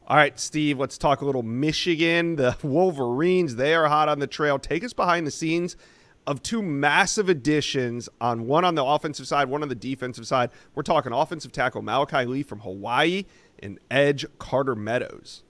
All right, Steve, let's talk a little Michigan. The Wolverines, they are hot on the trail. Take us behind the scenes of two massive additions on one on the offensive side, one on the defensive side. We're talking offensive tackle Malachi Lee from Hawaii and edge Carter Meadows.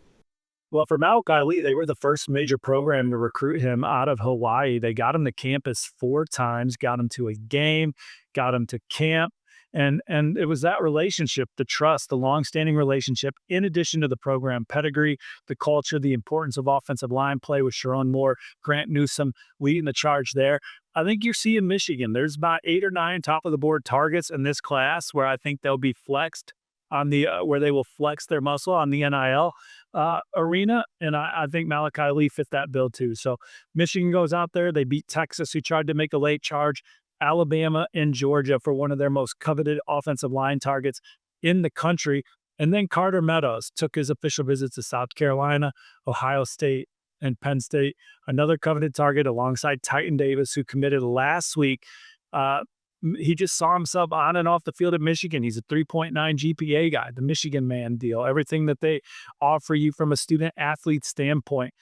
Well, for Malachi Lee, they were the first major program to recruit him out of Hawaii. They got him to campus 4 times, got him to a game, got him to camp, and it was that relationship, the trust, the longstanding relationship, in addition to the program pedigree, the culture, the importance of offensive line play with Sharon Moore, Grant Newsome leading the charge there. I think you're seeing Michigan. There's about 8 or 9 top of the board targets in this class where I think they'll be flexed on the where they will flex their muscle on the NIL arena. And I think Malachi Lee fit that bill too. So Michigan goes out there. They beat Texas, who tried to make a late charge, Alabama and Georgia for one of their most coveted offensive line targets in the country. And then Carter Meadows took his official visits to South Carolina, Ohio State, and Penn State, another coveted target alongside Titan Davis, who committed last week. Uh, he just saw himself on and off the field at Michigan. He's a 3.9 GPA guy, the Michigan man deal. Everything that they offer you from a student athlete standpoint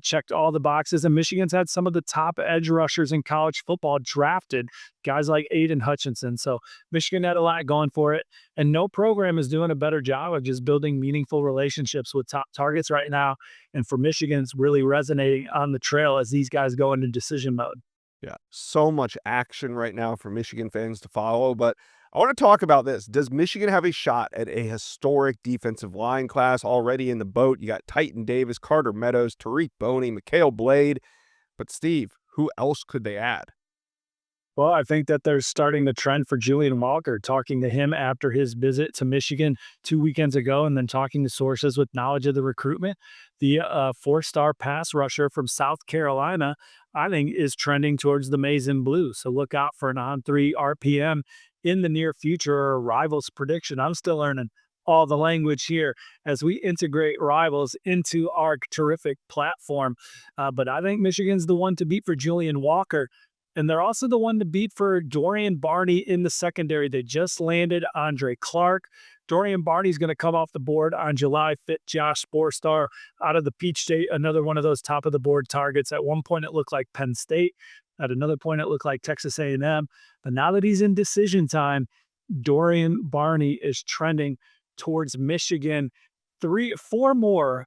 checked all the boxes. And Michigan's had some of the top edge rushers in college football drafted, guys like Aiden Hutchinson. So Michigan had a lot going for it. And no program is doing a better job of just building meaningful relationships with top targets right now. And for Michigan, it's really resonating on the trail as these guys go into decision mode. Yeah, so much action right now for Michigan fans to follow. But I want to talk about this. Does Michigan have a shot at a historic defensive line class already in the boat? You got Titan Davis, Carter Meadows, Tariq Boney, Mikhail Blade. But Steve, who else could they add? Well, I think that they're starting the trend for Julian Walker, talking to him after his visit to Michigan 2 weekends ago, and then talking to sources with knowledge of the recruitment. The 4-star pass rusher from South Carolina, I think, is trending towards the maize and blue. So look out for an on-3 RPM in the near future, or a Rivals prediction. I'm still learning all the language here as we integrate Rivals into our terrific platform. But I think Michigan's the one to beat for Julian Walker. And they're also the one to beat for Dorian Barney in the secondary. They just landed Andre Clark. Dorian Barney's going to come off the board on July 5th. Josh Sporstar out of the Peach State, another one of those top of the board targets. At one point, it looked like Penn State. At another point, it looked like Texas A&M. But now that he's in decision time, Dorian Barney is trending towards Michigan. 3, 4 more,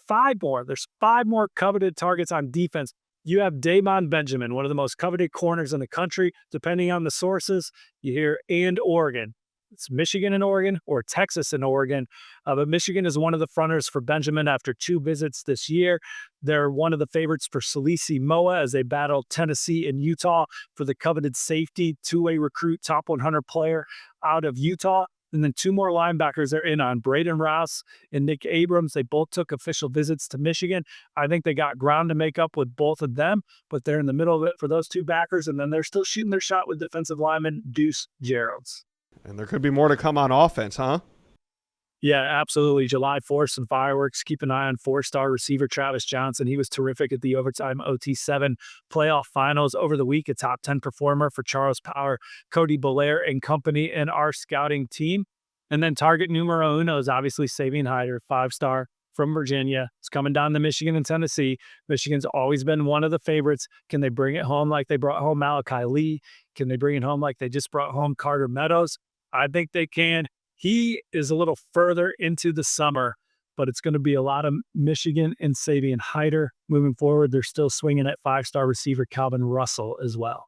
5 more. There's 5 more coveted targets on defense. You have Damon Benjamin, one of the most coveted corners in the country. Depending on the sources, you hear and Oregon. It's Michigan and Oregon, or Texas and Oregon. But Michigan is one of the fronters for Benjamin after 2 visits this year. They're one of the favorites for Salisi Moa as they battle Tennessee and Utah for the coveted safety, 2-way recruit, top 100 player out of Utah. And then 2 more linebackers they're in on, Braden Rouse and Nick Abrams. They both took official visits to Michigan. I think they got ground to make up with both of them, but they're in the middle of it for those 2 backers. And then they're still shooting their shot with defensive lineman Deuce Geralds. And there could be more to come on offense, huh? Yeah, absolutely. July 4th, some fireworks. Keep an eye on 4-star receiver Travis Johnson. He was terrific at the overtime OT7 playoff finals over the week, a top 10 performer for Charles Power, Cody Belair and company in our scouting team. And then target numero uno is obviously Savion Hyder, 5-star from Virginia. It's coming down to Michigan and Tennessee. Michigan's always been one of the favorites. Can they bring it home like they brought home Malachi Lee? Can they bring it home like they just brought home Carter Meadows? I think they can. He is a little further into the summer, but it's going to be a lot of Michigan and Savion Hyder moving forward. They're still swinging at 5-star receiver Calvin Russell as well.